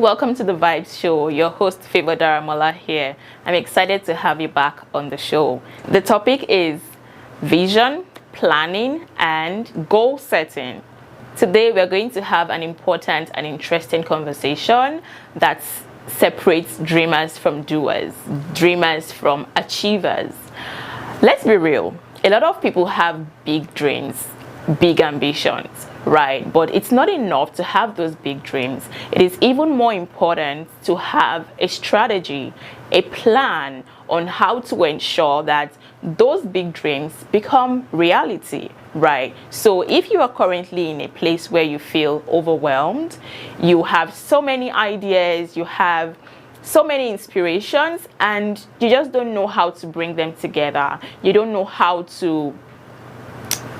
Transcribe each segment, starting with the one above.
welcome to The Vibes Show. Your host, Favour Daramola here. I'm excited to have you back on the show. The topic is vision, planning, and goal setting. Today, we're going to have an important and interesting conversation that separates dreamers from doers, dreamers from achievers. Let's be real. A lot of people have big dreams, big ambitions, right? But it's not enough to have those big dreams. It is even more important to have a strategy, a plan on how to ensure that those big dreams become reality, right? So if you are currently in a place where you feel overwhelmed, you have so many ideas, you have so many inspirations, and you just don't know how to bring them together, you don't know how to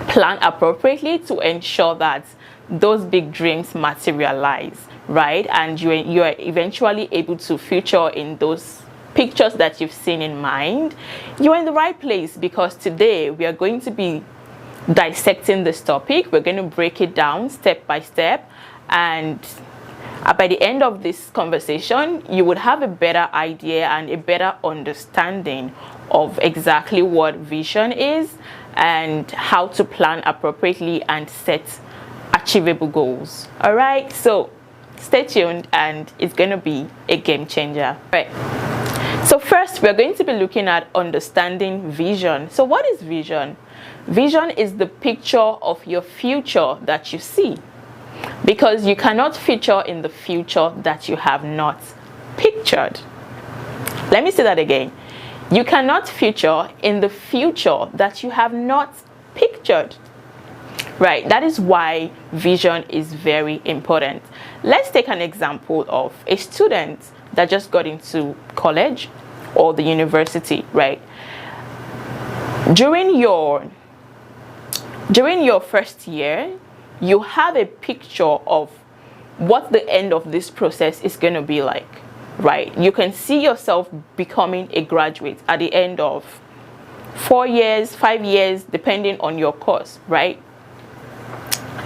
plan appropriately to ensure that those big dreams materialize, right? And you are eventually able to feature in those pictures that you've seen in mind, you're in the right place, because today we are going to be dissecting this topic. We're going to break it down step by step, and by the end of this conversation, you would have a better idea and a better understanding of exactly what vision is and how to plan appropriately and set achievable goals. All right, so stay tuned, and it's going to be a game changer. Right. So first, we're going to be looking at understanding vision. So what is vision? Vision is the picture of your future that you see, because you cannot feature in the future that you have not pictured. Let me say that again. You cannot feature in the future that you have not pictured. Right, that is why vision is very important. Let's take an example of a student that just got into college or the university, right? During your first year, you have a picture of what the end of this process is going to be like, right? You can see yourself becoming a graduate at the end of 4 years, 5 years, depending on your course, right?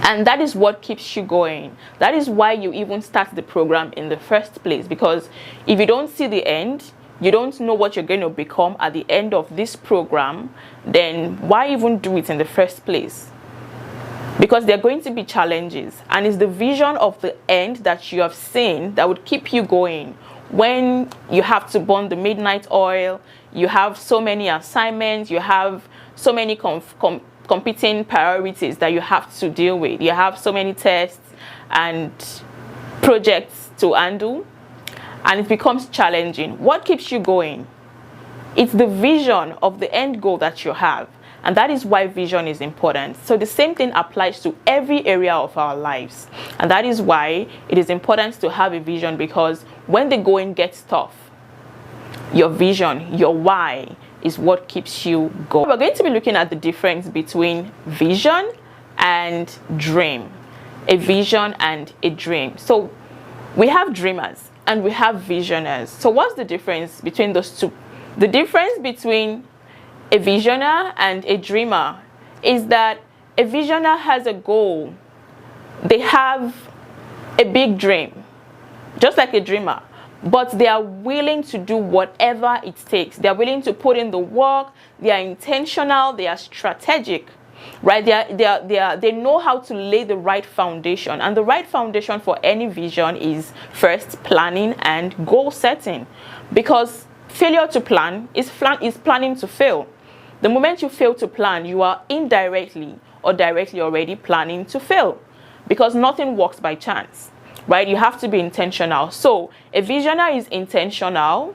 And that is what keeps you going. That is why you even start the program in the first place, because if you don't see the end, you don't know what you're going to become at the end of this program, then why even do it in the first place? Because there are going to be challenges, and it's the vision of the end that you have seen that would keep you going. When you have to burn the midnight oil, you have so many assignments, you have so many competing priorities that you have to deal with. You have so many tests and projects to handle, and it becomes challenging. What keeps you going? It's the vision of the end goal that you have, and that is why vision is important. So the same thing applies to every area of our lives, and that is why it is important to have a vision, because when the going gets tough, your vision, your why, is what keeps you going. We're going to be looking at the difference between vision and dream. A vision and a dream. So we have dreamers and we have visionaries. So what's the difference between those two? The difference between a visionary and a dreamer is that a visionary has a goal. They have a big dream, just like a dreamer. But they are willing to do whatever it takes. They are willing to put in the work. They are intentional. They are strategic, right? They know how to lay the right foundation. And the right foundation for any vision is first planning and goal setting. Because failure to plan is planning to fail. The moment you fail to plan, you are indirectly or directly already planning to fail. Because nothing works by chance. Right? You have to be intentional. So a visionary is intentional.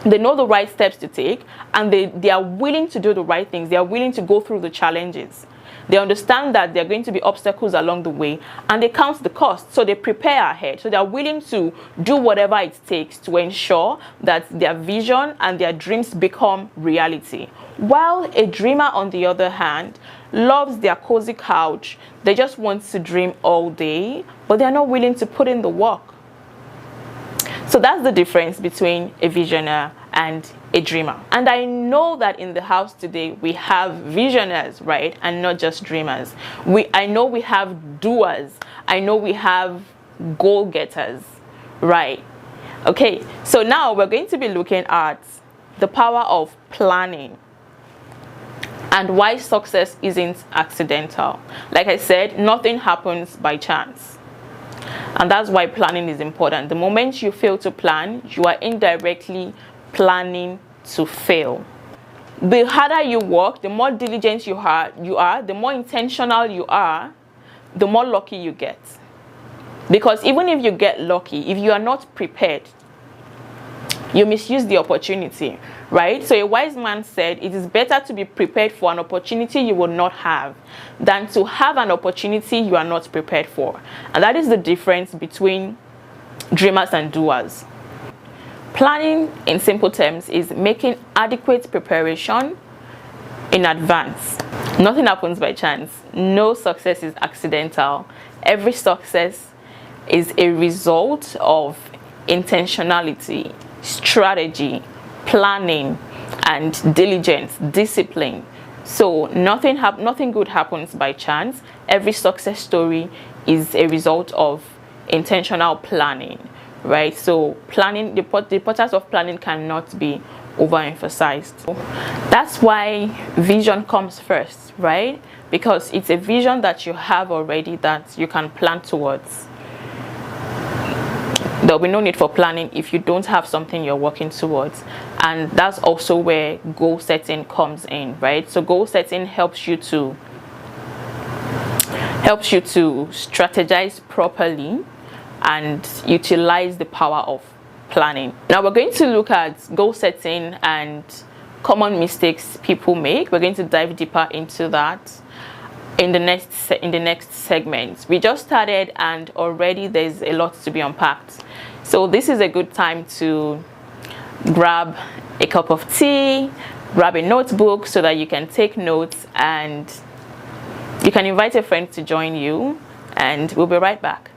They know the right steps to take, and they are willing to do the right things. They are willing to go through the challenges. They understand that there are going to be obstacles along the way, and they count the cost. So they prepare ahead. So they are willing to do whatever it takes to ensure that their vision and their dreams become reality. While a dreamer, on the other hand, loves their cozy couch. They just want to dream all day, but they're not willing to put in the work. So that's the difference between a visionary and a dreamer. And I know that in the house today we have visionaries, right? And not just dreamers. I know we have doers. I know we have goal getters, right? Okay, so now we're going to be looking at the power of planning and why success isn't accidental. Like I said, nothing happens by chance. And that's why planning is important. The moment you fail to plan, you are indirectly planning to fail. The harder you work, the more diligent you are, the more intentional you are, the more lucky you get. Because even if you get lucky, if you are not prepared, you misuse the opportunity, right? So a wise man said, it is better to be prepared for an opportunity you will not have than to have an opportunity you are not prepared for. And that is the difference between dreamers and doers. Planning, in simple terms, is making adequate preparation in advance. Nothing happens by chance. No success is accidental. Every success is a result of intentionality, strategy, planning, and diligence, discipline. So nothing good happens by chance. Every success story is a result of intentional planning, right? So planning, the importance of planning cannot be overemphasized. That's why vision comes first, right? Because it's a vision that you have already that you can plan towards. There'll be no need for planning if you don't have something you're working towards. And that's also where goal setting comes in, right? So goal setting helps you to strategize properly and utilize the power of planning. Now we're going to look at goal setting and common mistakes people make. We're going to dive deeper into that in the next segment. We just started and already there's a lot to be unpacked. So this is a good time to grab a cup of tea, grab a notebook so that you can take notes, and you can invite a friend to join you, and we'll be right back.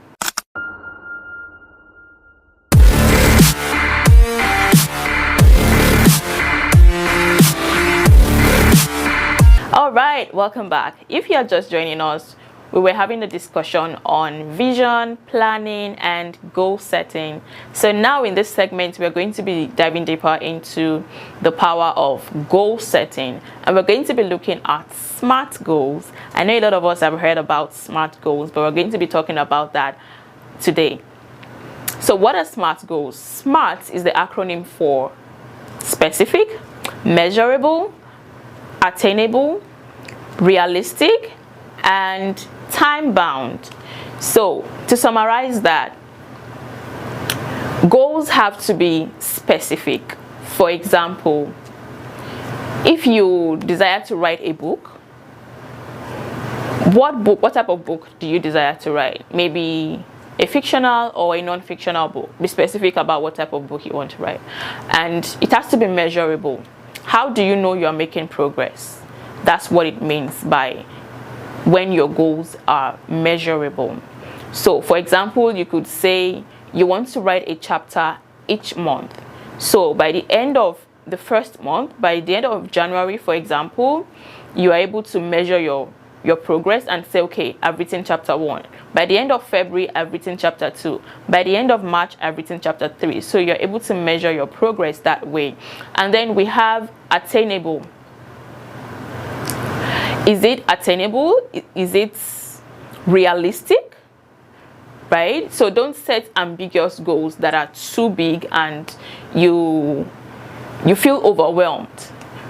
All right, welcome back. If you're just joining us, we were having a discussion on vision, planning, and goal setting. So now in this segment, we're going to be diving deeper into the power of goal setting, and we're going to be looking at SMART goals. I know a lot of us have heard about SMART goals, but we're going to be talking about that today. So what are SMART goals? SMART is the acronym for specific, measurable, attainable, realistic, and time-bound. So to summarize that, goals have to be specific. For example, if you desire to write a book, what type of book do you desire to write? Maybe a fictional or a non-fictional book. Be specific about what type of book you want to write, and it has to be measurable. How do you know you are making progress? That's what it means by when your goals are measurable. So for example, you could say you want to write a chapter each month. So by the end of the first month, by the end of January, for example, you are able to measure your progress and say, okay, I've written chapter 1. By the end of February, I've written chapter 2. By the end of March, I've written chapter 3. So you're able to measure your progress that way. And then we have attainable. Is it attainable? Is it realistic? Right? So don't set ambiguous goals that are too big and you feel overwhelmed,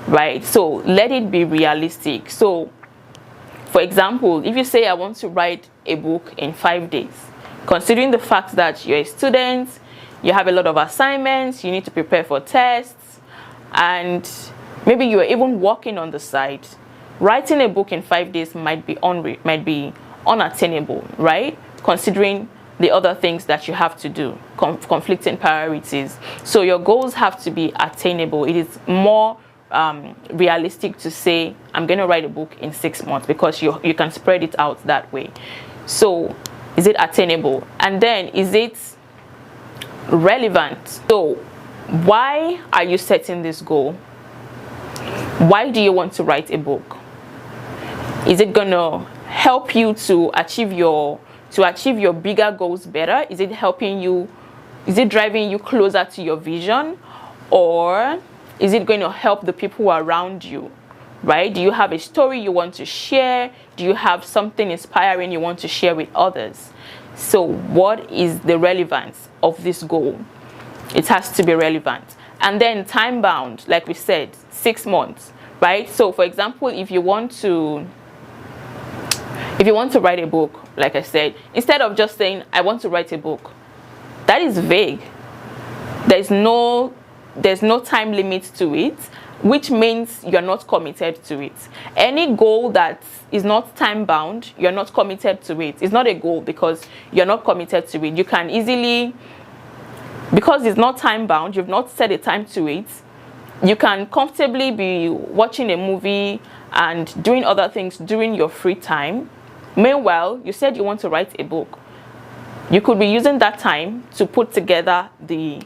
right? So let it be realistic. So for example, if you say I want to write a book in 5 days, considering the fact that you're a student, you have a lot of assignments, you need to prepare for tests, and maybe you're even working on the side, writing a book in 5 days might be unattainable, right? Considering the other things that you have to do, conflicting priorities. So your goals have to be attainable. It is more realistic to say I'm going to write a book in 6 months, because you can spread it out that way. So is it attainable? And then is it relevant? So why are you setting this goal? Why do you want to write a book? Is it going to help you to achieve your bigger goals better? Is it helping you Is it driving you closer to your vision, or is it going to help the people around you? Right? Do you have a story you want to share? Do you have something inspiring you want to share with others? So what is the relevance of this goal? It has to be relevant. And then time bound, like we said, 6 months, right? So for example, if you want to write a book, like I said, instead of just saying, I want to write a book, that is vague. There's no time limit to it, which means you're not committed to it. Any goal that is not time bound, you're not committed to it. It's not a goal because you're not committed to it. You can easily, because it's not time bound, you've not set a time to it, you can comfortably be watching a movie and doing other things during your free time. Meanwhile, you said you want to write a book. You could be using that time to put together the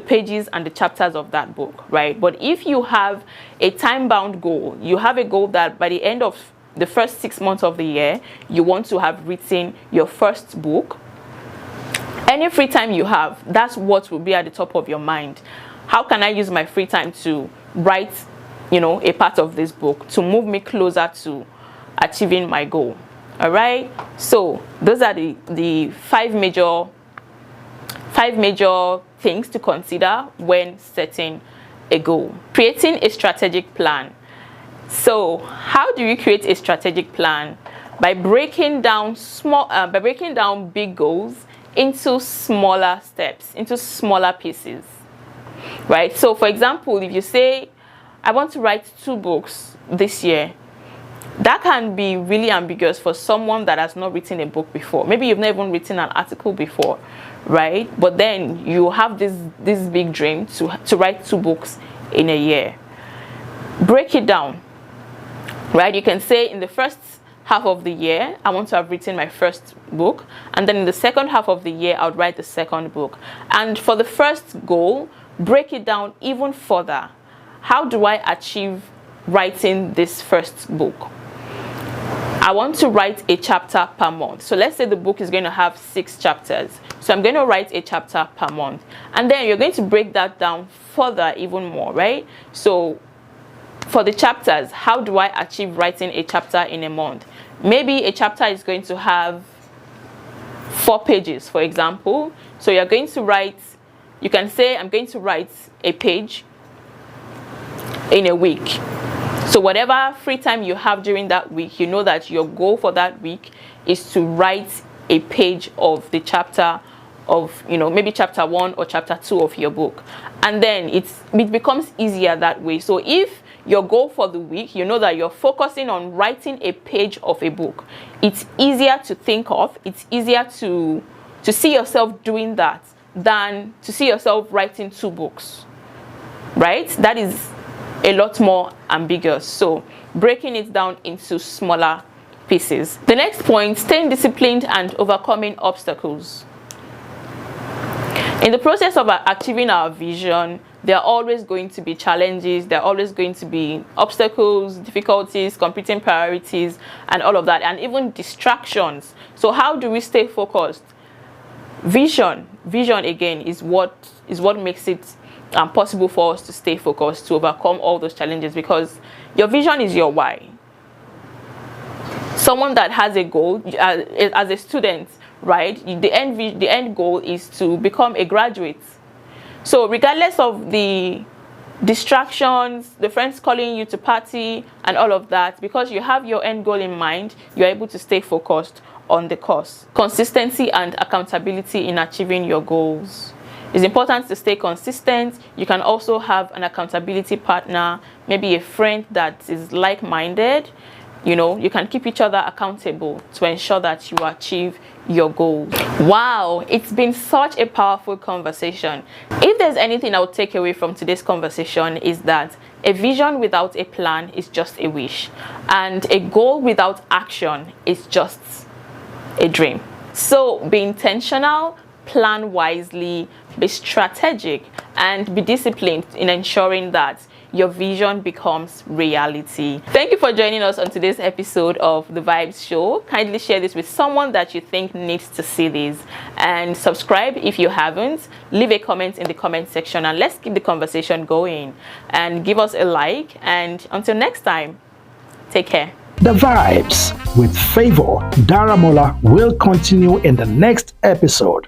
pages and the chapters of that book, right? But if you have a time-bound goal, you have a goal that by the end of the first 6 months of the year, you want to have written your first book. Any free time you have, that's what will be at the top of your mind. How can I use my free time to write, a part of this book to move me closer to achieving my goal? All right. So those are the five major things to consider when setting a goal. Creating a strategic plan. So how do you create a strategic plan? By breaking down big goals into smaller steps, into smaller pieces, right? So for example, if you say, I want to write 2 books this year, that can be really ambiguous for someone that has not written a book before. Maybe you've never even written an article before, right? But then you have this big dream to write 2 books in a year. Break it down, right? You can say in the first half of the year, I want to have written my first book, and then in the second half of the year, I would write the second book. And for the first goal, break it down even further. How do I achieve writing this first book? I want to write a chapter per month. So let's say the book is going to have 6 chapters. So I'm going to write a chapter per month. And then you're going to break that down further even more, right? So for the chapters, how do I achieve writing a chapter in a month? Maybe a chapter is going to have 4 pages, for example. So you're going to write, you can say, I'm going to write a page in a week. So whatever free time you have during that week, you know that your goal for that week is to write a page of the chapter of, maybe chapter 1 or chapter 2 of your book. And then it becomes easier that way. So if your goal for the week, you know that you're focusing on writing a page of a book, it's easier to think of, it's easier to see yourself doing that than to see yourself writing 2 books, right? That is a lot more ambiguous. So breaking it down into smaller pieces. The next point, staying disciplined and overcoming obstacles. In the process of achieving our vision, there are always going to be challenges, there are always going to be obstacles, difficulties, competing priorities, and all of that, and even distractions. So how do we stay focused? Vision again is what makes it possible for us to stay focused, to overcome all those challenges, because your vision is your why. Someone that has a goal, as a student, right, the end goal is to become a graduate. So regardless of the distractions, the friends calling you to party and all of that, because you have your end goal in mind, you're able to stay focused on the course. Consistency and accountability in achieving your goals. It's important to stay consistent. You can also have an accountability partner, maybe a friend that is like-minded. You can keep each other accountable to ensure that you achieve your goals. Wow, it's been such a powerful conversation. If there's anything I would take away from today's conversation, is that a vision without a plan is just a wish, and a goal without action is just a dream. So be intentional, plan wisely, be strategic, and be disciplined in ensuring that your vision becomes reality. Thank you for joining us on today's episode of The Vibes Show. Kindly share this with someone that you think needs to see this, and subscribe if you haven't. Leave a comment in the comment section and let's keep the conversation going, and give us a like. And until next time, take care. The Vibes with Favour Daramola will continue in the next episode.